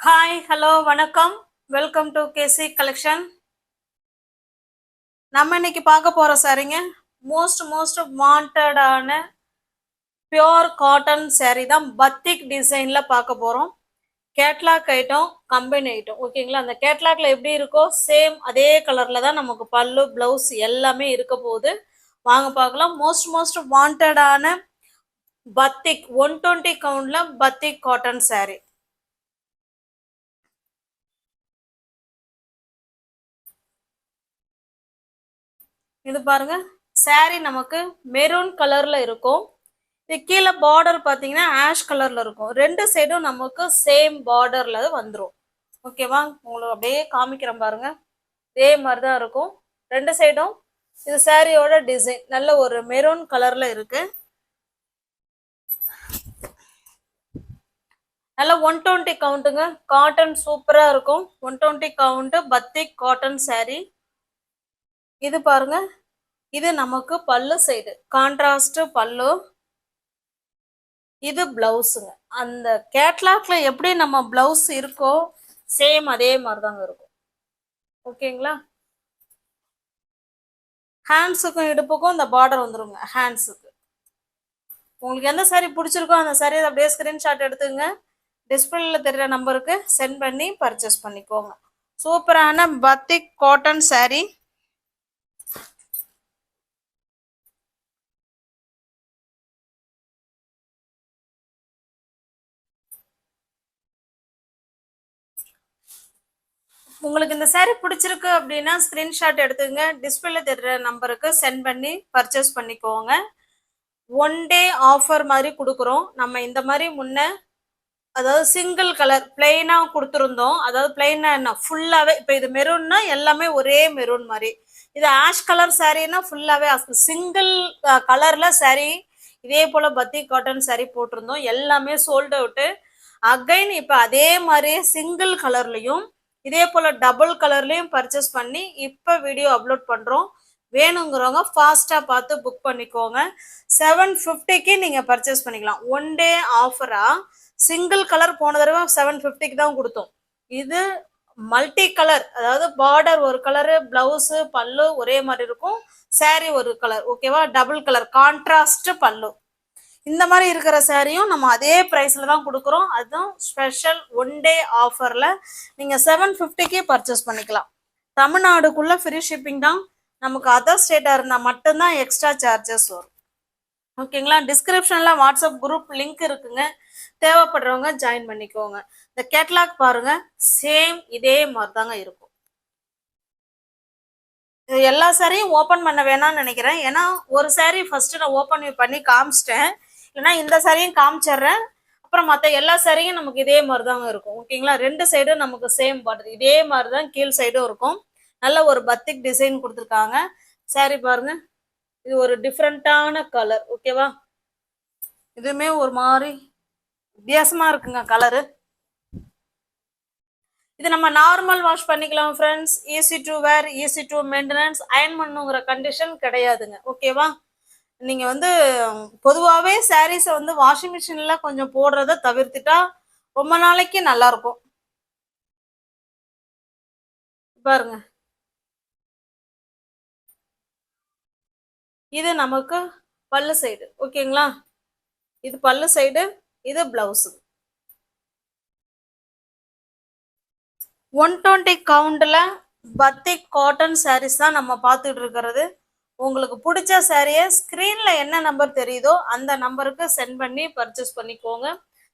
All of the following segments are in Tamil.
ஹாய் ஹலோ வணக்கம். Welcome to KC collection. நம்ம இன்னைக்கு பார்க்க போற சாரீங்க மோஸ்ட் வாண்டடான பியோர் காட்டன் சாரீ தான். பத்திக் டிசைன்ல பார்க்க போறோம். கேட்லாக் ஐட்டம், கம்பெனி ஐட்டம், ஓகேங்களா? அந்த கேட்லாக்ல எப்படி இருக்கோ சேம் அதே கலர்ல தான் நமக்கு பல்லு பிளவுஸ் எல்லாமே இருக்க போகுது. வாங்க பார்க்கலாம். மோஸ்ட் வாண்டடான பத்திக் 120 கவுண்ட்ல பத்திக் காட்டன் சாரீ. இது பாருங்க, சாரீ நமக்கு மெரூன் கலர்ல இருக்கும். இது கீழே பார்டர் பார்த்தீங்கன்னா ஆஷ் கலர்ல இருக்கும். ரெண்டு சைடும் நமக்கு சேம் பார்டர்ல வந்துடும். ஓகேவா? உங்களுக்கு அப்படியே காமிக்கிறேன் பாருங்க. இதே மாதிரி தான் இருக்கும் ரெண்டு சைடும். இது சாரியோட டிசைன் நல்ல ஒரு மெரூன் கலர்ல இருக்கு. நல்ல 120 கவுண்ட்டுங்க. காட்டன் சூப்பரா இருக்கும். 120 கவுண்ட் பத்திக் காட்டன் சாரீ. இது பாருங்க, இது நமக்கு பல்லு சைடு கான்ட்ராஸ்ட் பல்லு. இது பிளவுஸுங்க. அந்த கேட்லாக்ல எப்படி நம்ம பிளவுஸ் இருக்கோ சேம் அதே மாதிரி தாங்க இருக்கும். ஓகேங்களா? ஹேண்ட்ஸுக்கும் இடுப்புக்கும் இந்த பார்டர் வந்துருங்க. ஹேண்ட்ஸுக்கு உங்களுக்கு எந்த சாரீ பிடிச்சிருக்கோ அந்த சாரீ அப்படியே ஸ்கிரீன்ஷாட் எடுத்துங்க. டிஸ்பிளேல தெரியுற நம்பருக்கு சென்ட் பண்ணி பர்ச்சேஸ் பண்ணிக்கோங்க. சூப்பரான பத்திக் காட்டன் சாரீ. உங்களுக்கு இந்த சாரீ பிடிச்சிருக்கு அப்படின்னா ஸ்கிரீன்ஷாட் எடுத்துங்க. டிஸ்பிளேல தெரியுற நம்பருக்கு சென்ட் பண்ணி பர்ச்சேஸ் பண்ணிக்கோங்க. 1 டே ஆஃபர் மாதிரி கொடுக்குறோம். நம்ம இந்த மாதிரி முன்ன அதாவது சிங்கிள் கலர் பிளெயினா கொடுத்துருந்தோம். அதாவது பிளெயினா என்ன ஃபுல்லாவே, இப்போ இது மெரூன்னா எல்லாமே ஒரே மெரூன் மாதிரி. இது ஆஷ் கலர் சாரீனா ஃபுல்லாவே சிங்கிள் கலர்ல சாரீ. இதே போல பத்திக் காட்டன் சாரீ போட்டிருந்தோம். எல்லாமே சோல்ட் அவுட்டு. அகைன் இப்போ அதே மாதிரியே சிங்கிள் கலர்லையும் இதே போல டபுள் கலர்லயும் பர்ச்சேஸ் பண்ணி இப்போ வீடியோ அப்லோட் பண்றோம். வேணுங்கிறவங்க ஃபாஸ்டா பார்த்து புக் பண்ணிக்கோங்க. 750க்கு நீங்க பர்ச்சேஸ் பண்ணிக்கலாம். 1 டே ஆஃபரா சிங்கிள் கலர் போன தடவை 750க்கு தான் கொடுத்தோம். இது மல்டி கலர், அதாவது பார்டர் ஒரு கலரு, பிளவுஸ் பல்லு ஒரே மாதிரி இருக்கும், சாரீ ஒரு கலர். ஓகேவா? டபுள் கலர் கான்ட்ராஸ்ட் பல்லு. இந்த மாதிரி இருக்கிற சாரியும் நம்ம அதே பிரைஸ்ல தான் கொடுக்குறோம். அதுவும் ஸ்பெஷல் 1 டே ஆஃபர்ல நீங்க 750க்கே பர்ச்சேஸ் பண்ணிக்கலாம். தமிழ்நாடுக்குள்ள ஃப்ரீ ஷிப்பிங் தான். நமக்கு அதர் ஸ்டேட்டா இருந்தா மட்டும்தான் எக்ஸ்ட்ரா சார்ஜஸ் வரும். ஓகேங்களா? டிஸ்கிரிப்ஷன்ல வாட்ஸ்அப் குரூப் லிங்க் இருக்குங்க. தேவைப்படுறவங்க ஜாயின் பண்ணிக்கோங்க. இந்த கேட்லாக் பாருங்க, சேம் இதே மாதிரி தாங்க இருக்கும். எல்லா சாரியும் ஓப்பன் பண்ண வேணாம்னு நினைக்கிறேன். ஏன்னா ஒரு சாரீ ஃபர்ஸ்ட் நான் ஓப்பன் பண்ணி காமிச்சிட்டேன். இல்லைன்னா இந்த சாரியும் காமிச்சிடுறேன். அப்புறம் மற்ற எல்லா சாரியும் நமக்கு இதே மாதிரி தாங்க இருக்கும். ஓகேங்களா? ரெண்டு சைடும் நமக்கு சேம் பார்டர் இதே மாதிரி தான் கீழ் சைடும் இருக்கும். நல்ல ஒரு பத்திக் டிசைன் கொடுத்துருக்காங்க. சாரி பாருங்க, இது ஒரு டிஃப்ரெண்டான கலர். ஓகேவா? இதுவுமே ஒரு மாதிரி வித்தியாசமா இருக்குங்க கலரு. இது நம்ம நார்மல் வாஷ் பண்ணிக்கலாம் friends. Easy to wear, easy to maintenance. Iron பண்ணுங்கிற கண்டிஷன் கிடையாதுங்க. ஓகேவா? நீங்க வந்து பொதுவாகவே சாரீஸை வந்து வாஷிங் மிஷின்ல கொஞ்சம் போடுறத தவிர்த்துட்டா ரொம்ப நாளைக்கு நல்லா இருக்கும். பாருங்க, இது நமக்கு பல்லு சைடு. ஓகேங்களா? இது பல்லு சைடு, இது பிளவுஸ். 120 கவுண்ட்ல பத்திக் காட்டன் சாரீஸ் தான் நம்ம பார்த்துட்டு இருக்கிறது. உங்களுக்கு பிடிச்ச சாரியை ஸ்க்ரீன்ல என்ன நம்பர் தெரியுதோ அந்த நம்பருக்கு சென்ட் பண்ணி பர்ச்சேஸ் பண்ணிக்கோங்க.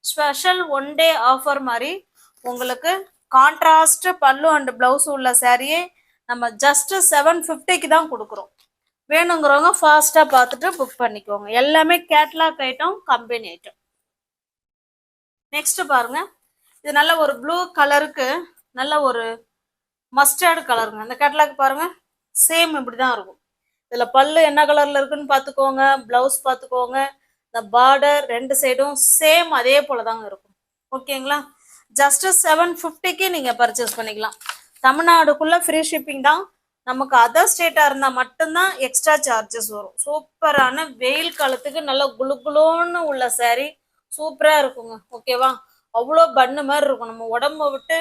ஸ்பெஷல் 1 டே ஆஃபர் மாதிரி உங்களுக்கு கான்ட்ராஸ்ட் பல்லு அண்ட் பிளவுஸ் உள்ள சாரியே நம்ம ஜஸ்ட் 750க்கு தான் கொடுக்குறோம். வேணுங்கிறவங்க ஃபாஸ்டா பார்த்துட்டு புக் பண்ணிக்கோங்க. எல்லாமே catalogue item, company item. Next பாருங்க, இது நல்ல ஒரு ப்ளூ கலருக்கு நல்ல ஒரு மஸ்டர்டு கலருங்க. அந்த கேட்லாக் பாருங்க, சேம் இப்படிதான் இருக்கும். இதுல பல்லு என்ன கலர்ல இருக்குன்னு பாத்துக்கோங்க, பிளவுஸ் பாத்துக்கோங்க. இந்த பார்டர் ரெண்டு சைடும் சேம் அதே போலதாங்க இருக்கும். ஓகேங்களா? ஜஸ்ட் 750க்கு நீங்க பர்ச்சேஸ் பண்ணிக்கலாம். தமிழ்நாடுக்குள்ள ஃப்ரீ ஷிப்பிங் தான். நமக்கு அதர் ஸ்டேட்டா இருந்தா மட்டும்தான் எக்ஸ்ட்ரா சார்ஜஸ் வரும். சூப்பரான வெயில் காலத்துக்கு நல்ல குளு குளுன்னு உள்ள சாரீ சூப்பரா இருக்குங்க. ஓகேவா? அவ்வளோ பன்னு மாதிரி இருக்கும். நம்ம உடம்ப விட்டு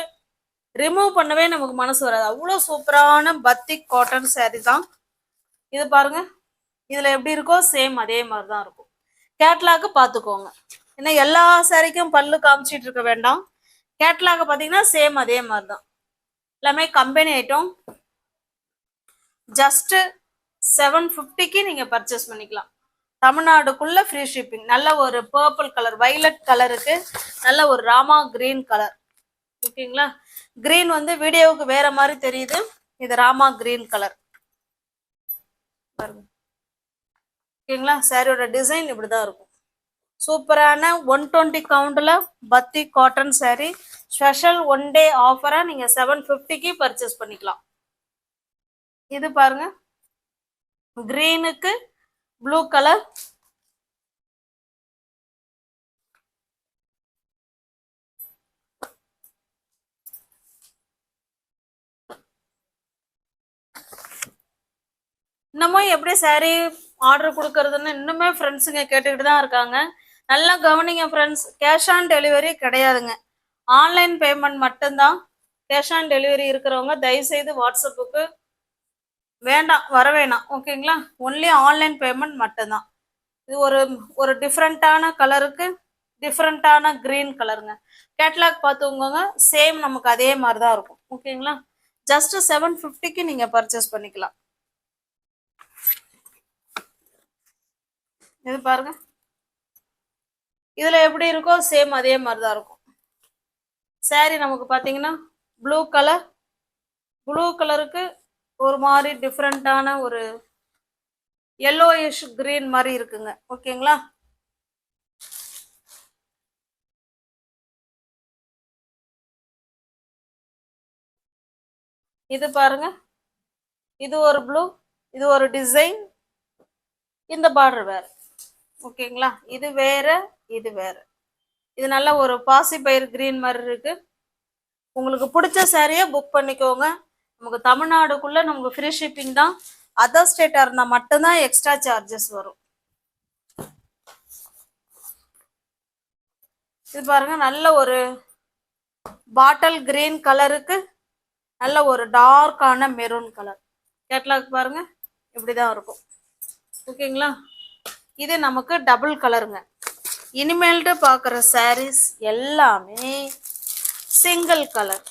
ரிமூவ் பண்ணவே நமக்கு மனசு வராது. அவ்வளோ சூப்பரான பத்திக் காட்டன் saree தான் இது. பாருங்க, இதுல எப்படி இருக்கோ சேம் அதே மாதிரி தான் இருக்கும். கேட்லாக் பார்த்துக்கோங்க, ஏன்னா எல்லா சாரிக்கும் பல்லு காமிச்சிட்டு இருக்க வேண்டாம். கேட்லாக் பார்த்தீங்கன்னா சேம் அதே மாதிரி தான். எல்லாமே கம்பெனி ஐட்டம். ஜஸ்ட் 750க்கு நீங்க பர்ச்சேஸ் பண்ணிக்கலாம். தமிழ்நாடுக்குள்ள ஃப்ரீ ஷிப்பிங். நல்ல ஒரு பர்பிள் கலர், வைலட் கலருக்கு நல்ல ஒரு ராமா கிரீன் கலர். ஓகேங்களா? கிரீன் வந்து வீடியோவுக்கு வேற மாதிரி தெரியுது, இது ராமா கிரீன் கலர் பாருங்க. ஓகேங்களா? சாரியோட டிசைன் இப்படிதான் இருக்கும். சூப்பரான 120 கவுண்ட்ல batik cotton sari. Special one day ஆஃபரா நீங்க 750க்கு பர்ச்சேஸ் பண்ணிக்கலாம். இது பாருங்க, கிரீனுக்கு ப்ளூ கலர். இன்னமும் எப்படி சாரி ஆர்டர் கொடுக்கறதுன்னு இன்னுமே ஃப்ரெண்ட்ஸுங்க கேட்டுக்கிட்டு தான் இருக்காங்க. நல்லா கவனிங்க ஃப்ரெண்ட்ஸ், கேஷ் ஆன் டெலிவரி கிடையாதுங்க, ஆன்லைன் பேமெண்ட் மட்டும்தான். கேஷ் ஆன் டெலிவரி இருக்கிறவங்க தயவுசெய்து வாட்ஸ்அப்புக்கு வேண்டாம், வர வேணாம். ஓகேங்களா? ஒன்லி ஆன்லைன் பேமெண்ட் மட்டும்தான். இது ஒரு ஒரு டிஃப்ரெண்ட்டான கலருக்கு டிஃப்ரெண்ட்டான கிரீன் கலருங்க. கேட்லாக் பார்த்துக்கோங்க, சேம் நமக்கு அதே மாதிரி தான் இருக்கும். ஓகேங்களா? ஜஸ்ட் 750க்கு நீங்க பர்ச்சேஸ் பண்ணிக்கலாம். இது பாருங்க, இதுல எப்படி இருக்கோ சேம் அதே மாதிரி தான் இருக்கும். சாரி நமக்கு பாத்தீங்கன்னா ப்ளூ கலர், ப்ளூ கலருக்கு ஒரு மாதிரி டிஃப்ரெண்டான ஒரு yellowish கிரீன் மாதிரி இருக்குங்க. ஓகேங்களா? இது பாருங்க, இது ஒரு ப்ளூ, இது ஒரு டிசைன், இந்த பார்டர் வேற. ஓகேங்களா? இது வேற, இது வேற. இது நல்ல ஒரு பாசி பயிர் கிரீன் மாதிரி இருக்கு. உங்களுக்கு பிடிச்ச சாரியை புக் பண்ணிக்கோங்க. நமக்கு தமிழ்நாடுக்குள்ள நமக்கு ஃப்ரீ ஷிப்பிங் தான். அதர் ஸ்டேட்டா இருந்தா மட்டும்தான் எக்ஸ்ட்ரா சார்ஜஸ் வரும். இது பாருங்க, நல்ல ஒரு பாட்டில் கிரீன் கலருக்கு நல்ல ஒரு டார்க்கான மெரூன் கலர். கேட்லாக் பாருங்க, இப்படிதான் இருக்கும். ஓகேங்களா? இது நமக்கு டபுள் கலருங்க. இனிமேல்ட்டு பார்க்குற சாரீஸ் எல்லாமே சிங்கிள் கலர்.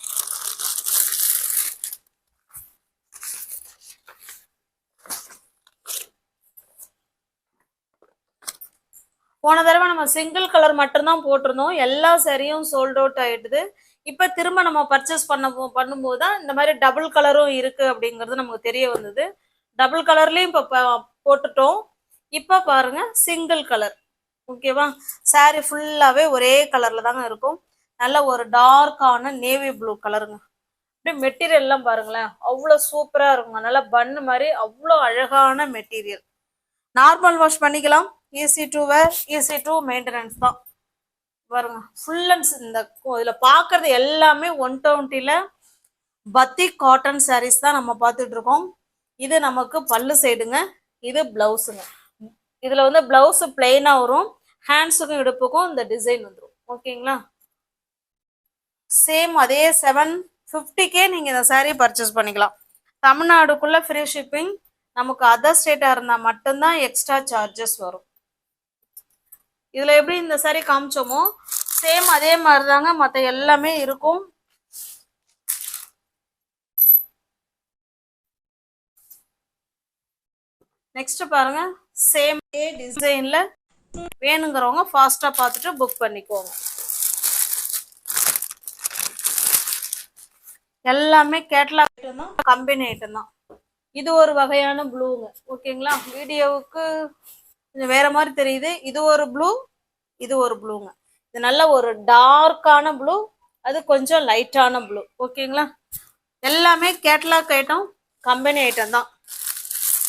போன தடவை நம்ம சிங்கிள் கலர் மட்டும்தான் போட்டிருந்தோம், எல்லா சாரியும் சோல்ட் அவுட் ஆயிடுது. இப்போ திரும்ப நம்ம பர்ச்சேஸ் பண்ணும்போது தான் இந்த மாதிரி டபுள் கலரும் இருக்கு அப்படிங்கிறது நமக்கு தெரிய வந்தது. டபுள் கலர்லயும் இப்போ போட்டுட்டோம். இப்போ பாருங்க, சிங்கிள் கலர். ஓகேவா? சாரி ஃபுல்லாவே ஒரே கலர்ல தாங்க இருக்கும். நல்ல ஒரு டார்க்கான நேவி ப்ளூ கலருங்க. அப்படியே மெட்டீரியல் எல்லாம் பாருங்களேன், அவ்வளோ சூப்பரா இருக்குங்க. நல்லா பன்னு மாதிரி அவ்வளோ அழகான மெட்டீரியல். நார்மல் வாஷ் பண்ணிக்கலாம், easy to wear, easy to maintenance தான். பாருங்க, ஃபுல் அண்ட் இந்த இதுல பாக்குறது எல்லாமே 120ல பத்தி காட்டன் சாரீஸ் தான் நம்ம பார்த்துட்டு இருக்கோம். இது நமக்கு பல்லு சைடுங்க, இது பிளவுஸுங்க. இதுல வந்து பிளவுஸ் பிளெயினா வரும், ஹேண்ட்ஸுக்கும் இடுப்புக்கும் இந்த டிசைன் வந்துடும். ஓகேங்களா? சேம் அதே 750க்கே நீங்க இந்த சாரீ பர்ச்சேஸ் பண்ணிக்கலாம். தமிழ்நாடுக்குள்ள ஃப்ரீ ஷிப்பிங். நமக்கு அதர் ஸ்டேட்டா இருந்தா மட்டும்தான் எக்ஸ்ட்ரா சார்ஜஸ் வரும். இதுல எப்படி இந்த சாரீ காமிச்சோமோ சேம் அதே மாதிரி தாங்க மற்ற எல்லாமே இருக்கும். நெக்ஸ்ட் பாருங்க, சேம் டிசைன்ல வேணுங்கிறவங்க ஃபாஸ்டா பார்த்துட்டு புக் பண்ணிக்கோங்க. எல்லாமே கேட்லாக் ஐட்டம் தான், கம்பெனி ஐட்டம் தான். இது ஒரு வகையான ப்ளூங்க. ஓகேங்களா? வீடியோவுக்கு கொஞ்சம் வேற மாதிரி தெரியுது. இது ஒரு ப்ளூ, இது ஒரு ப்ளூங்க. இது நல்ல ஒரு டார்க்கான ப்ளூ, அது கொஞ்சம் லைட்டான ப்ளூ. ஓகேங்களா? எல்லாமே கேட்லாக் ஐட்டம், கம்பெனி ஐட்டம் தான்.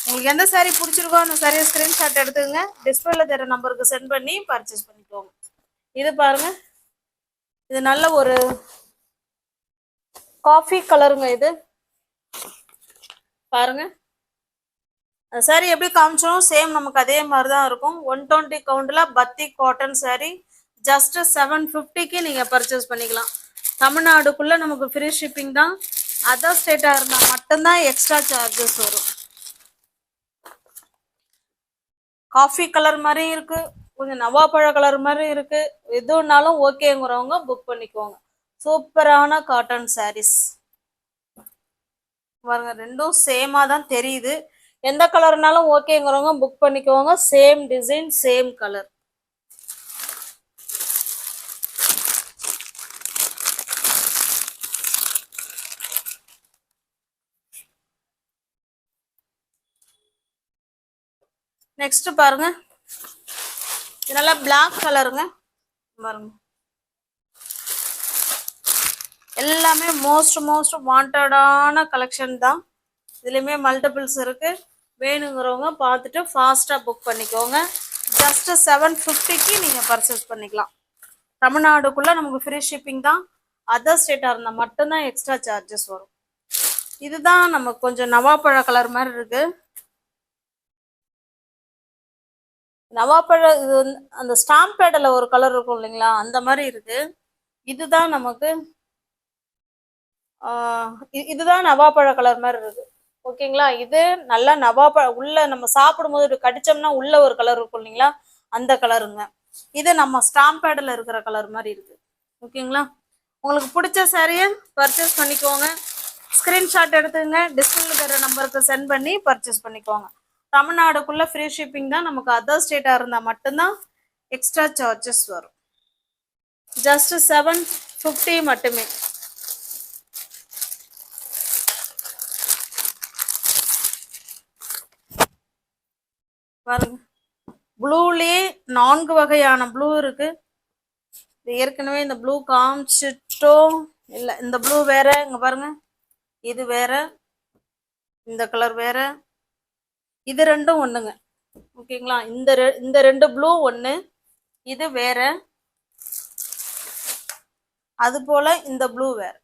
உங்களுக்கு எந்த சாரீ பிடிச்சிருக்கோ அந்த சாரியை ஸ்கிரீன்ஷாட் எடுத்துங்க, டிஸ்பிளேல தர நம்பருக்கு சென்ட் பண்ணி பர்ச்சேஸ் பண்ணிக்கோங்க. இது பாருங்க, இது நல்ல ஒரு காஃபி கலருங்க. இது பாருங்க, சாரி எப்படி காமிச்சோம் சேம் நமக்கு அதே மாதிரி தான் இருக்கும். 120 கவுண்ட்ல பத்தி காட்டன் சாரி. ஜஸ்ட் 750க்கு நீங்க பர்ச்சேஸ் பண்ணிக்கலாம். தமிழ்நாடுக்குள்ள நமக்கு ஃப்ரீ ஷிப்பிங் தான். அதர் ஸ்டேட்டா இருந்தா மட்டும்தான் எக்ஸ்ட்ரா சார்ஜஸ் வரும். காஃபி கலர் மாதிரி இருக்கு, கொஞ்சம் நவாப்பழ கலர் மாதிரி இருக்கு. எதுனாலும் ஓகேங்கிறவங்க புக் பண்ணிக்கோங்க. சூப்பரான காட்டன் சாரீஸ் பாருங்க, ரெண்டும் சேமா தான் தெரியுது. எந்த கலர்னாலும் ஓகேங்கிறவங்க புக் பண்ணிக்கோங்க. Same design, same colour. Next பாருங்க, இது நல்லா பிளாக் கலருங்க. பாருங்க, எல்லாமே மோஸ்ட் வாண்டடான கலெக்ஷன் தான். இதுலயுமே மல்டிபிள்ஸ் இருக்கு. வேணுங்கிறவங்க பார்த்துட்டு ஃபாஸ்டா புக் பண்ணிக்கோங்க. ஜஸ்ட் 750க்கு நீங்க பர்ச்சேஸ் பண்ணிக்கலாம். தமிழ்நாடுக்குள்ள நமக்கு ஃப்ரீ ஷிப்பிங் தான். அதர் ஸ்டேட்டா இருந்தா மட்டும்தான் எக்ஸ்ட்ரா சார்ஜஸ் வரும். இதுதான் நமக்கு கொஞ்சம் நவாப்பழ கலர் மாதிரி இருக்கு. நவாப்பழ இது அந்த ஸ்டாம்ப் பேட்ல ஒரு கலர் இருக்கும் இல்லைங்களா, அந்த மாதிரி இருக்கு. இதுதான் நமக்கு இதுதான் நவாப்பழ கலர் மாதிரி இருக்கு. ஓகேங்களா, இது நல்லா நவாப்பழ உள்ள நம்ம சாப்பிடும்போது கடிச்சோம்னா உள்ள ஒரு கலர் இருக்கும் இல்லைங்களா, அந்த கலருங்க. இது நம்ம ஸ்டாம்ப் பேட்ல இருக்கிற கலர் மாதிரி இருக்கு. ஓகேங்களா, உங்களுக்கு பிடிச்ச சாரியை பர்ச்சேஸ் பண்ணிக்கோங்க. ஸ்கிரீன்ஷாட் எடுத்துங்க, டிஸ்பிளேல தர நம்பருக்கு சென்ட் பண்ணி பர்ச்சேஸ் பண்ணிக்கோங்க. தமிழ்நாடுக்குள்ள ஃப்ரீ ஷிப்பிங் தான். நமக்கு அதர் ஸ்டேட்டா இருந்தா மட்டும்தான் எக்ஸ்ட்ரா சார்ஜஸ் வரும். ஜஸ்ட் 750 மட்டுமே. பாருங்க, ப்ளூலயே 4 வகையான ப்ளூ இருக்கு. ஏற்கனவே இந்த ப்ளூ காமிச்சிட்டோம் இல்ல, இந்த ப்ளூ வேற. இங்க பாருங்க, இது வேற, இந்த கலர் வேற. இது ரெண்டும் ஒண்ணுங்க. ஓகேங்களா, இந்த ரெண்டு ப்ளூ ஒண்ணு, இது வேற. அது போல இந்த ப்ளூ வேற.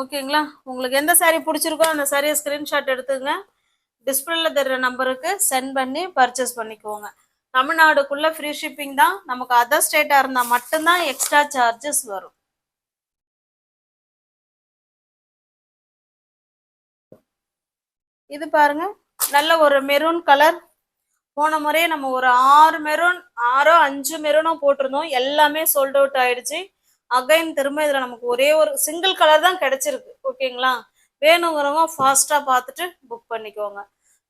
ஓகேங்களா, உங்களுக்கு எந்த சாரி பிடிச்சிருக்கோ அந்த சாரியை ஸ்கிரீன்ஷாட் எடுத்துங்க, டிஸ்பிளேல தர நம்பருக்கு சென்ட் பண்ணி பர்ச்சேஸ் பண்ணிக்கோங்க. தமிழ்நாடுக்குள்ள ஃப்ரீ ஷிப்பிங் தான். நமக்கு அதர் ஸ்டேட்டா இருந்தா மட்டும்தான் எக்ஸ்ட்ரா சார்ஜஸ் வரும். இது பாருங்க, நல்ல ஒரு மெரூன் கலர். போன முறையே நம்ம ஒரு 6 மெரூன் 5 மெரூனோ போட்டிருந்தோம். எல்லாமே சோல்ட் அவுட் ஆயிடுச்சு. அகைன் திரும்ப இதுல நமக்கு ஒரே ஒரு சிங்கிள் கலர் தான் கிடைச்சிருக்கு. ஓகேங்களா, வேணுங்கிறவங்க ஃபாஸ்டா பார்த்துட்டு புக் பண்ணிக்கோங்க.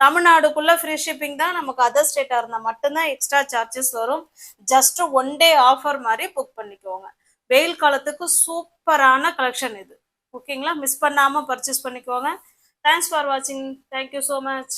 தமிழ்நாடுக்குள்ள ஃப்ரீ ஷிப்பிங் தான். நமக்கு அதர் ஸ்டேட்டா இருந்தா மட்டும்தான் எக்ஸ்ட்ரா சார்ஜஸ் வரும். ஜஸ்ட் 1 டே ஆஃபர் மாதிரி புக் பண்ணிக்கோங்க. வெயில் காலத்துக்கு சூப்பரான கலெக்ஷன் இது. ஓகேங்களா, மிஸ் பண்ணாம பர்ச்சேஸ் பண்ணிக்கோங்க. தேங்க்ஸ் ஃபார் வாட்சிங். Thank you so much.